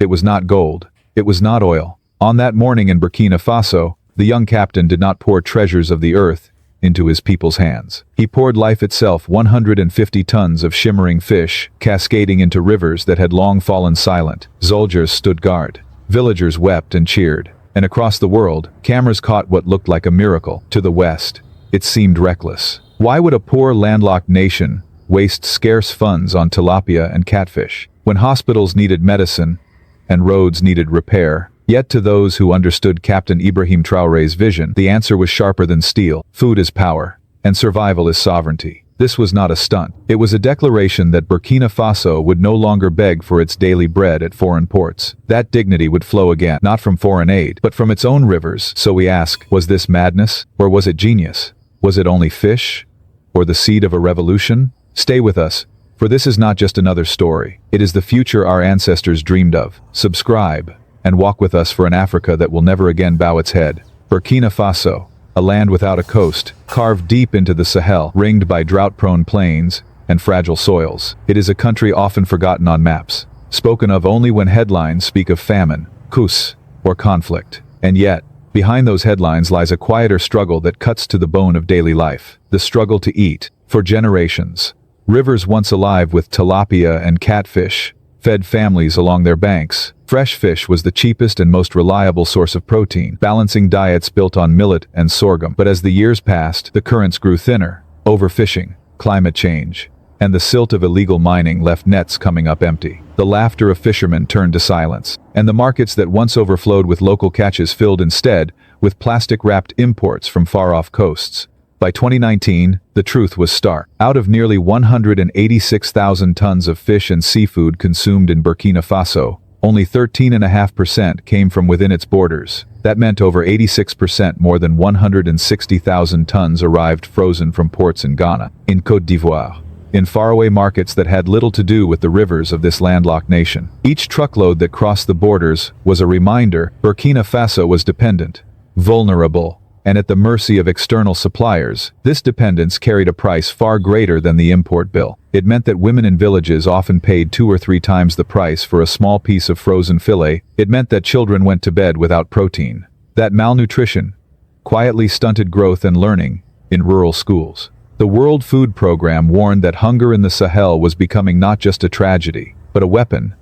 It was not gold. It was not oil. On that morning in Burkina Faso, the young captain did not pour treasures of the earth into his people's hands. He poured life itself, 150 tons of shimmering fish, cascading into rivers that had long fallen silent. Soldiers stood guard. Villagers wept and cheered. And across the world, cameras caught what looked like a miracle. To the west, it seemed reckless. Why would a poor landlocked nation waste scarce funds on tilapia and catfish, when hospitals needed medicine and roads needed repair? Yet to those who understood Captain Ibrahim Traoré's vision, the answer was sharper than steel. Food is power, and survival is sovereignty. This was not a stunt. It was a declaration that Burkina Faso would no longer beg for its daily bread at foreign ports. That dignity would flow again, not from foreign aid, but from its own rivers. So we ask, was this madness, or was it genius? Was it only fish, or the seed of a revolution? Stay with us, for this is not just another story. It is the future our ancestors dreamed of. Subscribe and walk with us for an Africa that will never again bow its head. Burkina Faso, a land without a coast, carved deep into the Sahel, ringed by drought-prone plains and fragile soils. It is a country often forgotten on maps, spoken of only when headlines speak of famine, coups, or conflict. And yet, behind those headlines lies a quieter struggle that cuts to the bone of daily life, the struggle to eat. For generations, rivers once alive with tilapia and catfish fed families along their banks. Fresh fish was the cheapest and most reliable source of protein, balancing diets built on millet and sorghum. But as the years passed, the currents grew thinner. Overfishing, climate change, and the silt of illegal mining left nets coming up empty. The laughter of fishermen turned to silence, and the markets that once overflowed with local catches filled instead with plastic-wrapped imports from far-off coasts. By 2019, the truth was stark. Out of nearly 186,000 tons of fish and seafood consumed in Burkina Faso, only 13.5% came from within its borders. That meant over 86% more than 160,000 tons arrived frozen from ports in Ghana, in Côte d'Ivoire, in faraway markets that had little to do with the rivers of this landlocked nation. Each truckload that crossed the borders was a reminder Burkina Faso was dependent, vulnerable, and at the mercy of external suppliers. This dependence carried a price far greater than the import bill. It meant that women in villages often paid 2 or 3 times the price for a small piece of frozen fillet. It meant that children went to bed without protein. That malnutrition quietly stunted growth and learning in rural schools. The World Food Program warned that hunger in the Sahel was becoming not just a tragedy, but a weapon,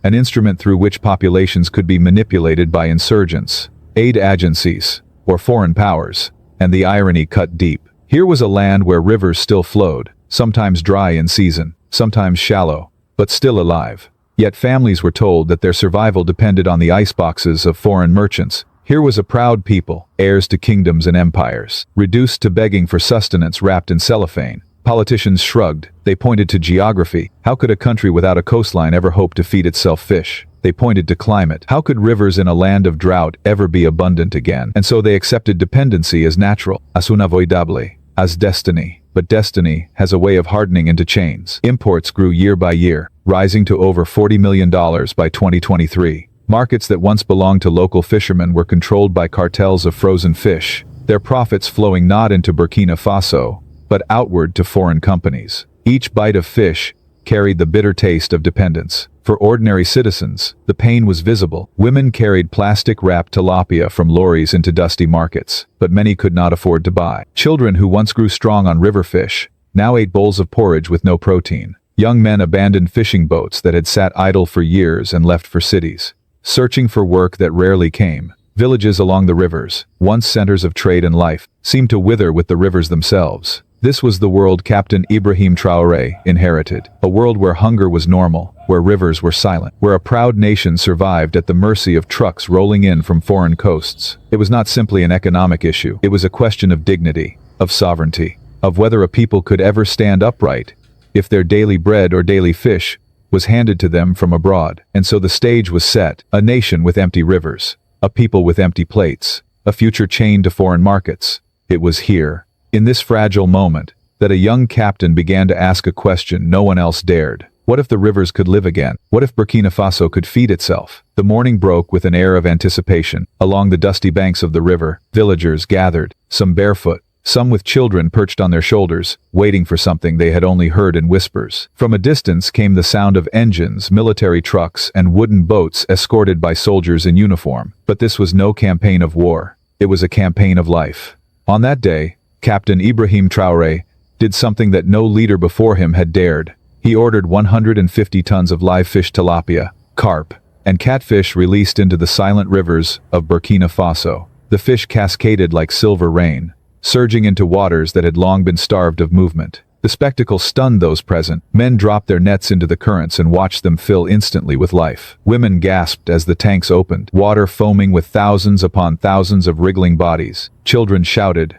an instrument through which populations could be manipulated by insurgents, aid agencies, or foreign powers. And the irony cut deep. Here was a land where rivers still flowed, sometimes dry in season, sometimes shallow, but still alive. Yet families were told that their survival depended on the iceboxes of foreign merchants. Here was a proud people, heirs to kingdoms and empires, reduced to begging for sustenance wrapped in cellophane. Politicians shrugged. They pointed to geography. How could a country without a coastline ever hope to feed itself fish? They pointed to climate. How could rivers in a land of drought ever be abundant again? And so they accepted dependency as natural, as unavoidable, as destiny. But destiny has a way of hardening into chains. Imports grew year by year, rising to over $40 million by 2023. Markets that once belonged to local fishermen were controlled by cartels of frozen fish, their profits flowing not into Burkina Faso, but outward to foreign companies. Each bite of fish carried the bitter taste of dependence. For ordinary citizens, the pain was visible. Women carried plastic-wrapped tilapia from lorries into dusty markets, but many could not afford to buy. Children who once grew strong on river fish now ate bowls of porridge with no protein. Young men abandoned fishing boats that had sat idle for years and left for cities, searching for work that rarely came. Villages along the rivers, once centers of trade and life, seemed to wither with the rivers themselves. This was the world Captain Ibrahim Traoré inherited, a world where hunger was normal, where rivers were silent, where a proud nation survived at the mercy of trucks rolling in from foreign coasts. It was not simply an economic issue. It was a question of dignity, of sovereignty, of whether a people could ever stand upright if their daily bread or daily fish was handed to them from abroad. And so the stage was set, a nation with empty rivers, a people with empty plates, a future chained to foreign markets. It was here, in this fragile moment, that a young captain began to ask a question no one else dared. What if the rivers could live again? What if Burkina Faso could feed itself? The morning broke with an air of anticipation. Along the dusty banks of the river, villagers gathered, some barefoot, some with children perched on their shoulders, waiting for something they had only heard in whispers. From a distance came the sound of engines, military trucks, and wooden boats escorted by soldiers in uniform. But this was no campaign of war. It was a campaign of life. On that day, Captain Ibrahim Traoré did something that no leader before him had dared. He ordered 150 tons of live fish tilapia, carp, and catfish released into the silent rivers of Burkina Faso. The fish cascaded like silver rain, surging into waters that had long been starved of movement. The spectacle stunned those present. Men dropped their nets into the currents and watched them fill instantly with life. Women gasped as the tanks opened, water foaming with thousands upon thousands of wriggling bodies. Children shouted,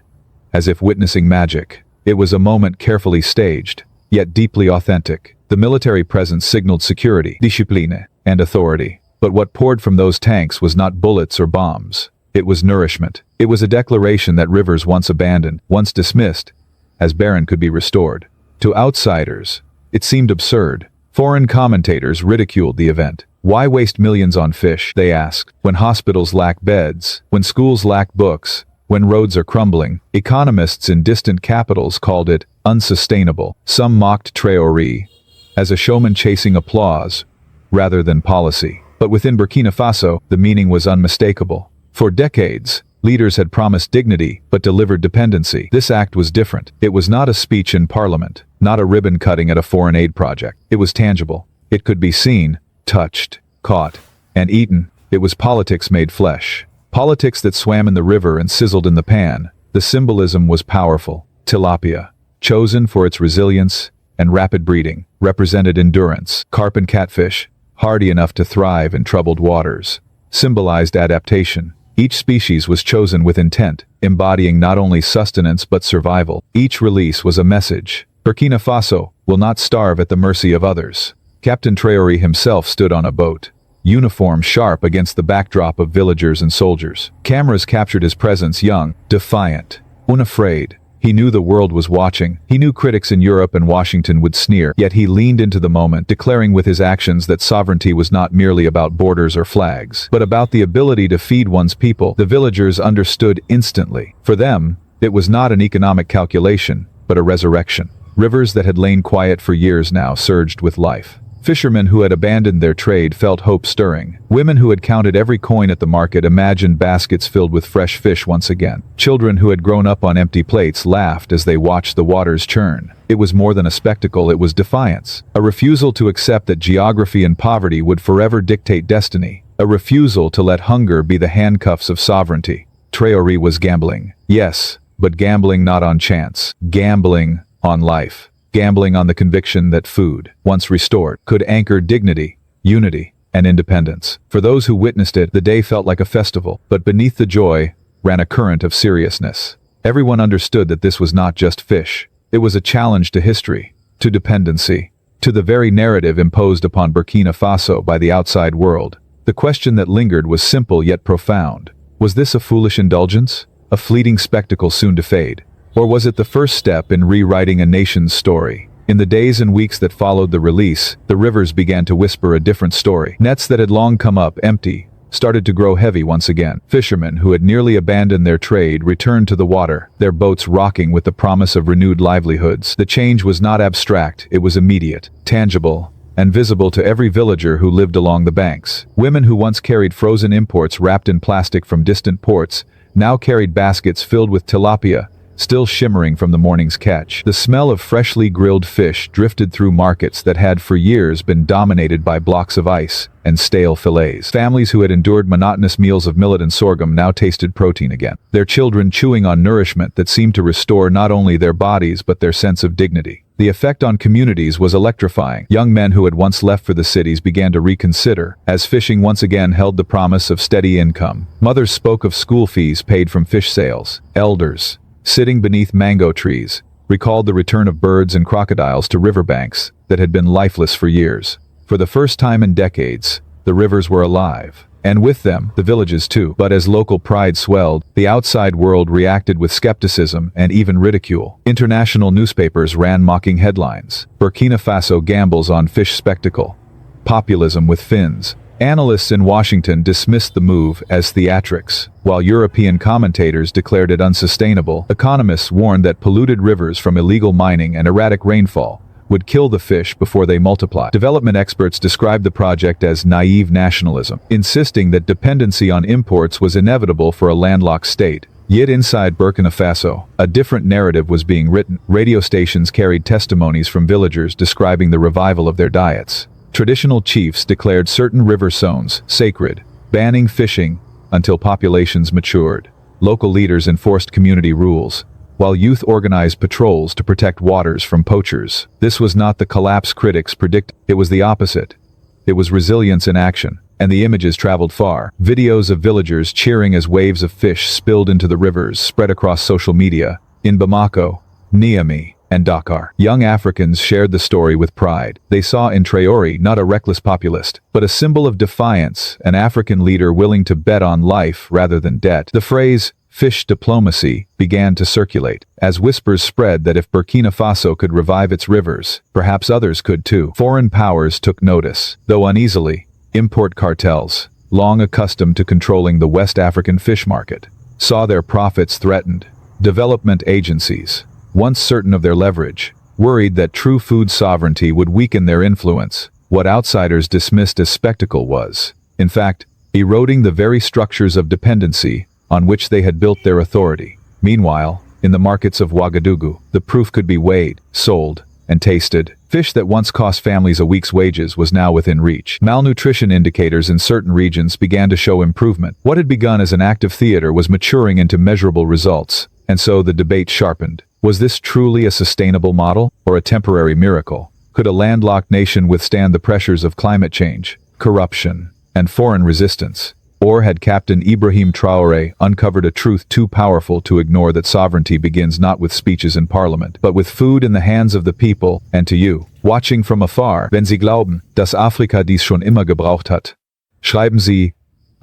as if witnessing magic. It was a moment carefully staged, yet deeply authentic. The military presence signaled security, discipline, and authority. But what poured from those tanks was not bullets or bombs. It was nourishment. It was a declaration that rivers once abandoned, once dismissed, as barren could be restored. To outsiders, it seemed absurd. Foreign commentators ridiculed the event. Why waste millions on fish, they asked, when hospitals lack beds, when schools lack books, when roads are crumbling? Economists in distant capitals called it unsustainable. Some mocked Traoré as a showman chasing applause rather than policy. But within Burkina Faso, the meaning was unmistakable. For decades, leaders had promised dignity but delivered dependency. This act was different. It was not a speech in parliament, not a ribbon cutting at a foreign aid project. It was tangible. It could be seen, touched, caught, and eaten. It was politics made flesh. Politics that swam in the river and sizzled in the pan. The symbolism was powerful. Tilapia, chosen for its resilience and rapid breeding, represented endurance. Carp and catfish, hardy enough to thrive in troubled waters, symbolized adaptation. Each species was chosen with intent, embodying not only sustenance but survival. Each release was a message. Burkina Faso will not starve at the mercy of others. Captain Traoré himself stood on a boat, uniform sharp against the backdrop of villagers and soldiers. Cameras captured his presence, young, defiant, unafraid. He knew the world was watching. He knew critics in Europe and Washington would sneer, yet he leaned into the moment, declaring with his actions that sovereignty was not merely about borders or flags, but about the ability to feed one's people. The villagers understood instantly. For them, it was not an economic calculation, but a resurrection. Rivers that had lain quiet for years now surged with life. Fishermen who had abandoned their trade felt hope stirring. Women who had counted every coin at the market imagined baskets filled with fresh fish once again. Children who had grown up on empty plates laughed as they watched the waters churn. It was more than a spectacle, it was defiance. A refusal to accept that geography and poverty would forever dictate destiny. A refusal to let hunger be the handcuffs of sovereignty. Traoré was gambling. Yes, but gambling not on chance. Gambling on life. Gambling on the conviction that food, once restored, could anchor dignity, unity, and independence. For those who witnessed it, the day felt like a festival, but beneath the joy ran a current of seriousness. Everyone understood that this was not just fish. It was a challenge to history, to dependency, to the very narrative imposed upon Burkina Faso by the outside world. The question that lingered was simple yet profound. Was this a foolish indulgence? A fleeting spectacle soon to fade? Or was it the first step in rewriting a nation's story? In the days and weeks that followed the release, the rivers began to whisper a different story. Nets that had long come up empty started to grow heavy once again. Fishermen who had nearly abandoned their trade returned to the water, their boats rocking with the promise of renewed livelihoods. The change was not abstract, it was immediate, tangible, and visible to every villager who lived along the banks. Women who once carried frozen imports wrapped in plastic from distant ports now carried baskets filled with tilapia, still shimmering from the morning's catch. The smell of freshly grilled fish drifted through markets that had for years been dominated by blocks of ice and stale fillets. Families who had endured monotonous meals of millet and sorghum now tasted protein again, their children chewing on nourishment that seemed to restore not only their bodies but their sense of dignity. The effect on communities was electrifying. Young men who had once left for the cities began to reconsider, as fishing once again held the promise of steady income. Mothers spoke of school fees paid from fish sales. Elders, sitting beneath mango trees, recalled the return of birds and crocodiles to riverbanks that had been lifeless for years. For the first time in decades, the rivers were alive, and with them, the villages too. But as local pride swelled, the outside world reacted with skepticism and even ridicule. International newspapers ran mocking headlines. Burkina Faso gambles on fish spectacle. Populism with fins. Analysts in Washington dismissed the move as theatrics, while European commentators declared it unsustainable. Economists warned that polluted rivers from illegal mining and erratic rainfall would kill the fish before they multiply. Development experts described the project as naive nationalism, insisting that dependency on imports was inevitable for a landlocked state. Yet inside Burkina Faso, a different narrative was being written. Radio stations carried testimonies from villagers describing the revival of their diets. Traditional chiefs declared certain river zones sacred, banning fishing until populations matured. Local leaders enforced community rules, while youth organized patrols to protect waters from poachers. This was not the collapse critics predicted. It was the opposite. It was resilience in action, and the images traveled far. Videos of villagers cheering as waves of fish spilled into the rivers spread across social media. In Bamako, Niamey, and Dakar, young Africans shared the story with pride. They saw in Traore not a reckless populist, but a symbol of defiance, an African leader willing to bet on life rather than debt. The phrase, fish diplomacy, began to circulate, as whispers spread that if Burkina Faso could revive its rivers, perhaps others could too. Foreign powers took notice, though uneasily. Import cartels, long accustomed to controlling the West African fish market, saw their profits threatened. Development agencies, once certain of their leverage, worried that true food sovereignty would weaken their influence. What outsiders dismissed as spectacle was, in fact, eroding the very structures of dependency on which they had built their authority. Meanwhile, in the markets of Ouagadougou, the proof could be weighed, sold, and tasted. Fish that once cost families a week's wages was now within reach. Malnutrition indicators in certain regions began to show improvement. What had begun as an active theater was maturing into measurable results, and so the debate sharpened. Was this truly a sustainable model, or a temporary miracle? Could a landlocked nation withstand the pressures of climate change, corruption, and foreign resistance? Or had Captain Ibrahim Traoré uncovered a truth too powerful to ignore, that sovereignty begins not with speeches in parliament, but with food in the hands of the people? And to you, watching from afar, wenn Sie glauben, dass Afrika dies schon immer gebraucht hat, schreiben Sie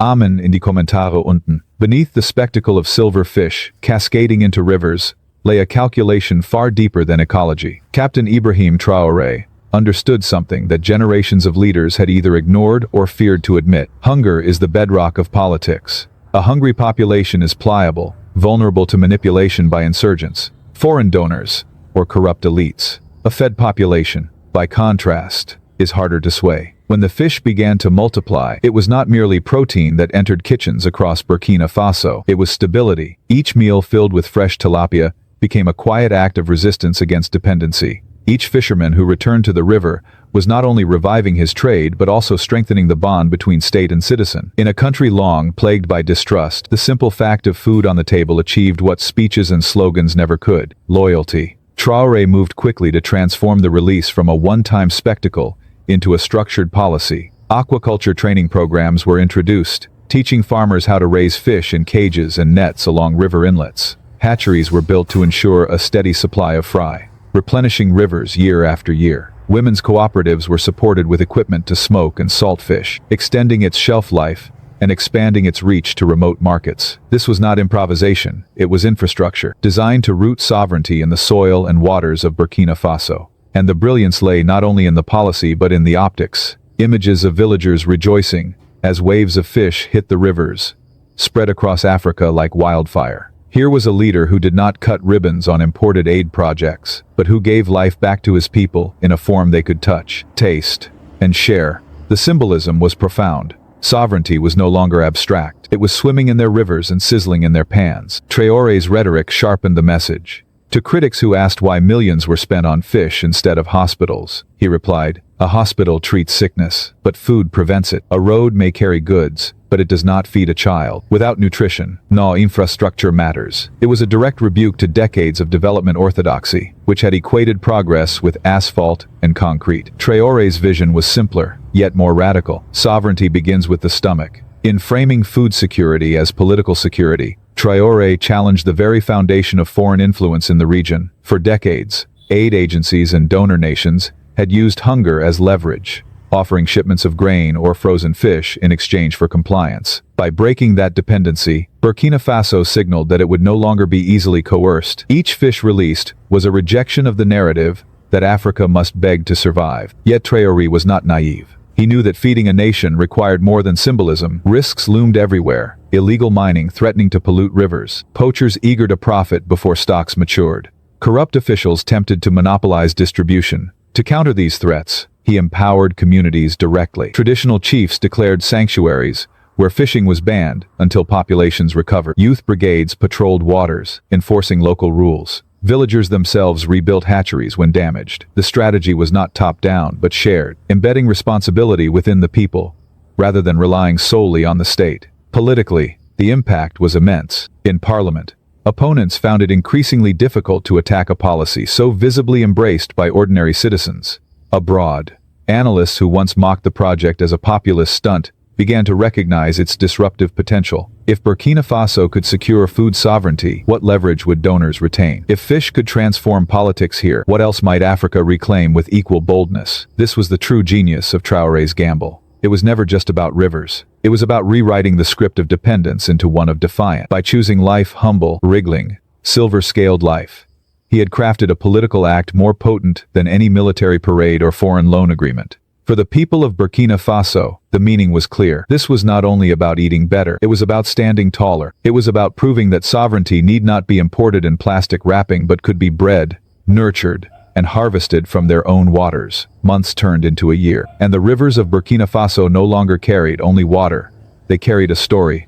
Amen in die Kommentare unten. Beneath the spectacle of silver fish cascading into rivers lay a calculation far deeper than ecology. Captain Ibrahim Traoré understood something that generations of leaders had either ignored or feared to admit. Hunger is the bedrock of politics. A hungry population is pliable, vulnerable to manipulation by insurgents, foreign donors, or corrupt elites. A fed population, by contrast, is harder to sway. When the fish began to multiply, it was not merely protein that entered kitchens across Burkina Faso. It was stability. Each meal filled with fresh tilapia became a quiet act of resistance against dependency. Each fisherman who returned to the river was not only reviving his trade but also strengthening the bond between state and citizen. In a country long plagued by distrust, the simple fact of food on the table achieved what speeches and slogans never could: loyalty. Traoré moved quickly to transform the release from a one-time spectacle into a structured policy. Aquaculture training programs were introduced, teaching farmers how to raise fish in cages and nets along river inlets. Hatcheries were built to ensure a steady supply of fry, replenishing rivers year after year. Women's cooperatives were supported with equipment to smoke and salt fish, extending its shelf life and expanding its reach to remote markets. This was not improvisation, it was infrastructure, designed to root sovereignty in the soil and waters of Burkina Faso. And the brilliance lay not only in the policy but in the optics. Images of villagers rejoicing as waves of fish hit the rivers, spread across Africa like wildfire. Here was a leader who did not cut ribbons on imported aid projects, but who gave life back to his people in a form they could touch, taste, and share. The symbolism was profound. Sovereignty was no longer abstract. It was swimming in their rivers and sizzling in their pans. Traoré's rhetoric sharpened the message. To critics who asked why millions were spent on fish instead of hospitals, he replied, "A hospital treats sickness, but food prevents it. A road may carry goods, but it does not feed a child. Without nutrition, no infrastructure matters." It was a direct rebuke to decades of development orthodoxy, which had equated progress with asphalt and concrete. Traoré's vision was simpler, yet more radical. Sovereignty begins with the stomach. In framing food security as political security, Traoré challenged the very foundation of foreign influence in the region. For decades, aid agencies and donor nations had used hunger as leverage, offering shipments of grain or frozen fish in exchange for compliance. By breaking that dependency, Burkina Faso signaled that it would no longer be easily coerced. Each fish released was a rejection of the narrative that Africa must beg to survive. Yet Traoré was not naive. He knew that feeding a nation required more than symbolism. Risks loomed everywhere. Illegal mining threatening to pollute rivers. Poachers eager to profit before stocks matured. Corrupt officials tempted to monopolize distribution. To counter these threats, he empowered communities directly. Traditional chiefs declared sanctuaries where fishing was banned until populations recovered. Youth brigades patrolled waters, enforcing local rules. Villagers themselves rebuilt hatcheries when damaged. The strategy was not top-down, but shared, embedding responsibility within the people, rather than relying solely on the state. Politically, the impact was immense. In parliament, opponents found it increasingly difficult to attack a policy so visibly embraced by ordinary citizens. Abroad, analysts who once mocked the project as a populist stunt began to recognize its disruptive potential. If Burkina Faso could secure food sovereignty, what leverage would donors retain? If fish could transform politics here, what else might Africa reclaim with equal boldness? This was the true genius of Traoré's gamble. It was never just about rivers. It was about rewriting the script of dependence into one of defiance. By choosing life humble, wriggling, silver-scaled life, he had crafted a political act more potent than any military parade or foreign loan agreement. For the people of Burkina Faso, the meaning was clear. This was not only about eating better, it was about standing taller. It was about proving that sovereignty need not be imported in plastic wrapping but could be bred, nurtured, and harvested from their own waters. Months turned into a year, and the rivers of Burkina Faso no longer carried only water. They carried a story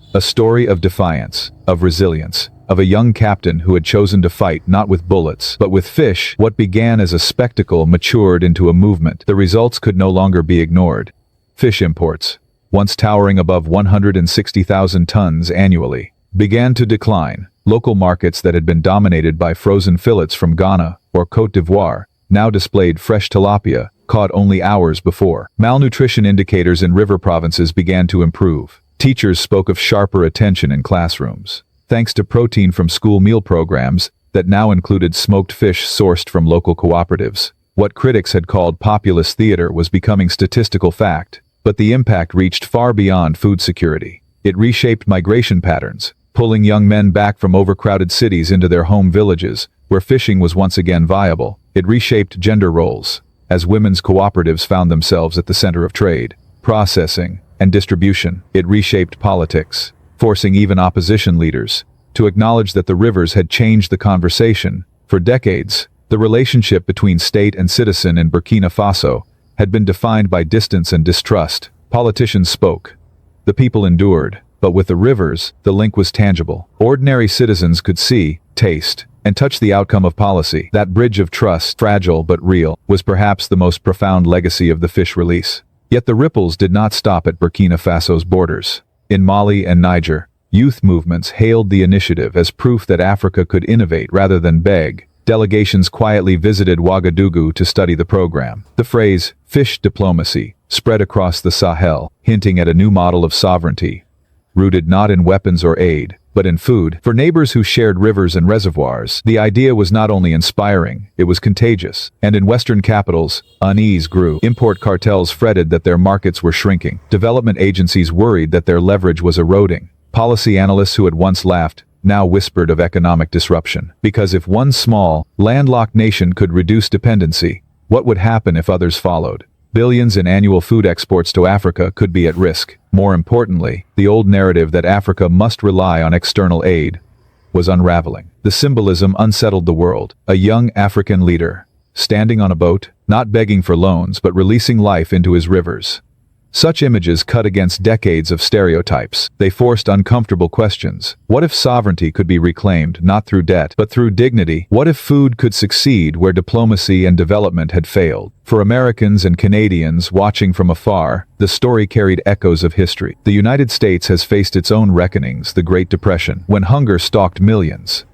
of defiance, of resilience, of a young captain who had chosen to fight not with bullets, but with fish. What began as a spectacle matured into a movement. The results could no longer be ignored. Fish imports, once towering above 160,000 tons annually, began to decline. Local markets that had been dominated by frozen fillets from Ghana or Côte d'Ivoire now displayed fresh tilapia, caught only hours before. Malnutrition indicators in river provinces began to improve. Teachers spoke of sharper attention in classrooms, thanks to protein from school meal programs that now included smoked fish sourced from local cooperatives. What critics had called populist theater was becoming statistical fact, but the impact reached far beyond food security. It reshaped migration patterns, pulling young men back from overcrowded cities into their home villages, where fishing was once again viable. It reshaped gender roles, as women's cooperatives found themselves at the center of trade, processing, and distribution. It reshaped politics, forcing even opposition leaders to acknowledge that the rivers had changed the conversation. For decades, the relationship between state and citizen in Burkina Faso had been defined by distance and distrust. Politicians spoke. The people endured. But with the rivers, the link was tangible. Ordinary citizens could see, taste, and touch the outcome of policy. That bridge of trust, fragile but real, was perhaps the most profound legacy of the fish release. Yet the ripples did not stop at Burkina Faso's borders. In Mali and Niger, youth movements hailed the initiative as proof that Africa could innovate rather than beg. Delegations quietly visited Ouagadougou to study the program. The phrase, fish diplomacy, spread across the Sahel, hinting at a new model of sovereignty, rooted not in weapons or aid, but in food. For neighbors who shared rivers and reservoirs, the idea was not only inspiring, it was contagious. And in Western capitals, unease grew. Import cartels fretted that their markets were shrinking. Development agencies worried that their leverage was eroding. Policy analysts who had once laughed now whispered of economic disruption. Because if one small, landlocked nation could reduce dependency, what would happen if others followed? Billions in annual food exports to Africa could be at risk. More importantly, the old narrative that Africa must rely on external aid was unraveling. The symbolism unsettled the world. A young African leader, standing on a boat, not begging for loans but releasing life into his rivers. Such images cut against decades of stereotypes. They forced uncomfortable questions. What if sovereignty could be reclaimed not through debt, but through dignity? What if food could succeed where diplomacy and development had failed? For Americans and Canadians watching from afar, the story carried echoes of history. The United States has faced its own reckonings: the Great Depression, when hunger stalked millions;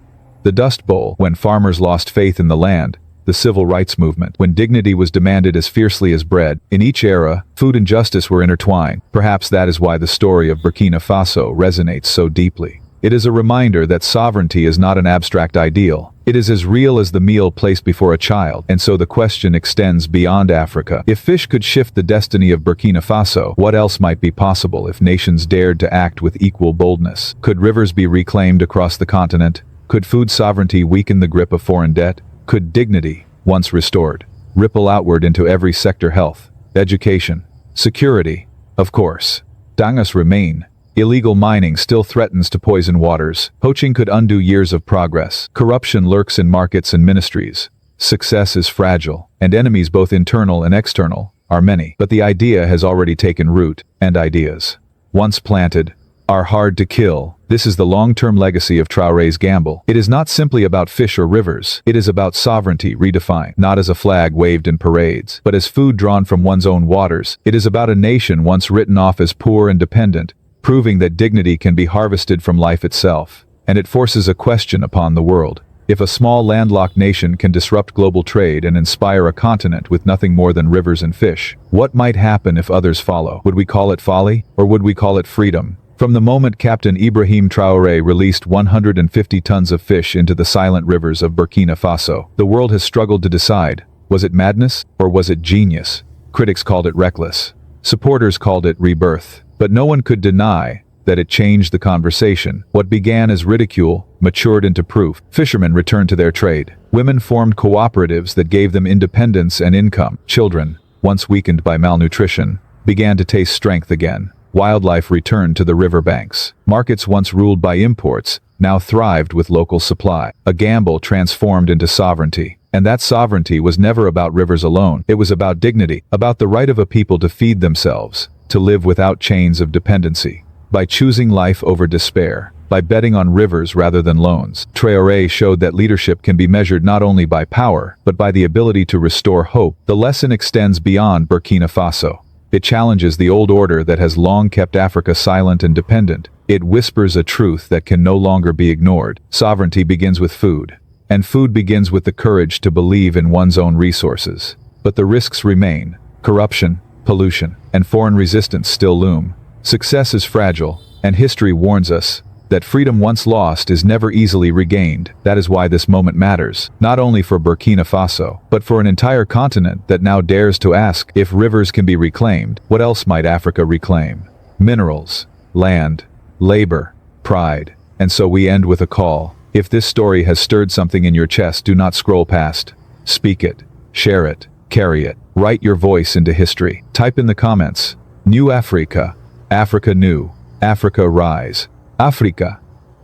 the Dust Bowl, when farmers lost faith in the land; the Civil Rights Movement, when dignity was demanded as fiercely as bread. In each era, food and justice were intertwined. Perhaps that is why the story of Burkina Faso resonates so deeply. It is a reminder that sovereignty is not an abstract ideal. It is as real as the meal placed before a child. And so the question extends beyond Africa. If fish could shift the destiny of Burkina Faso, what else might be possible if nations dared to act with equal boldness? Could rivers be reclaimed across the continent? Could food sovereignty weaken the grip of foreign debt? Could dignity, once restored, ripple outward into every sector: health, education, Security. Of course. Dangas remain. Illegal mining still threatens to poison waters. Poaching could undo years of progress. Corruption lurks in markets and ministries. Success is fragile, and enemies both internal and external are many. But the idea has already taken root, and ideas, once planted, are hard to kill. This is the long-term legacy of Traoré's gamble. It is not simply about fish or rivers. It is about sovereignty redefined, not as a flag waved in parades, but as food drawn from one's own waters. It is about a nation once written off as poor and dependent, proving that dignity can be harvested from life itself. And it forces a question upon the world. If a small landlocked nation can disrupt global trade and inspire a continent with nothing more than rivers and fish, what might happen if others follow? Would we call it folly, or would we call it freedom? From the moment Captain Ibrahim Traoré released 150 tons of fish into the silent rivers of Burkina Faso, the world has struggled to decide, was it madness, or was it genius? Critics called it reckless. Supporters called it rebirth. But no one could deny that it changed the conversation. What began as ridicule matured into proof. Fishermen returned to their trade. Women formed cooperatives that gave them independence and income. Children, once weakened by malnutrition, began to taste strength again. Wildlife returned to the riverbanks. Markets once ruled by imports now thrived with local supply. A gamble transformed into sovereignty. And that sovereignty was never about rivers alone. It was about dignity, about the right of a people to feed themselves, to live without chains of dependency. By choosing life over despair, by betting on rivers rather than loans, Traoré showed that leadership can be measured not only by power, but by the ability to restore hope. The lesson extends beyond Burkina Faso. It challenges the old order that has long kept Africa silent and dependent. It whispers a truth that can no longer be ignored. Sovereignty begins with food, and food begins with the courage to believe in one's own resources. But the risks remain. Corruption, pollution, and foreign resistance still loom. Success is fragile, and history warns us that freedom once lost is never easily regained. That is why this moment matters, not only for Burkina Faso, but for an entire continent that now dares to ask, if rivers can be reclaimed, what else might Africa reclaim? Minerals, land, labor, pride. And so we end with a call. If this story has stirred something in your chest, do not scroll past. Speak it, share it, carry it. Write your voice into history. Type in the comments, New Africa, Africa New, Africa Rise. Africa,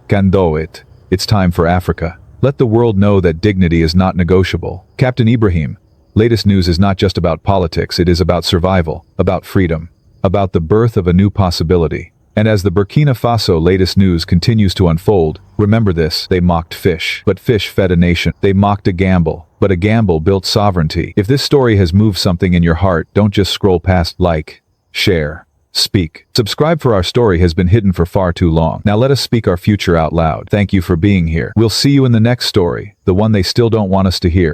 Kando it. It's time for Africa. Let the world know that dignity is not negotiable. Captain Ibrahim, latest news is not just about politics, it is about survival, about freedom, about the birth of a new possibility. And as the Burkina Faso latest news continues to unfold, remember this: they mocked fish, but fish fed a nation. They mocked a gamble, but a gamble built sovereignty. If this story has moved something in your heart, don't just scroll past. Like, share, speak. Subscribe, for our story has been hidden for far too long. Now let us speak our future out loud. Thank you for being here. We'll see you in the next story, the one they still don't want us to hear.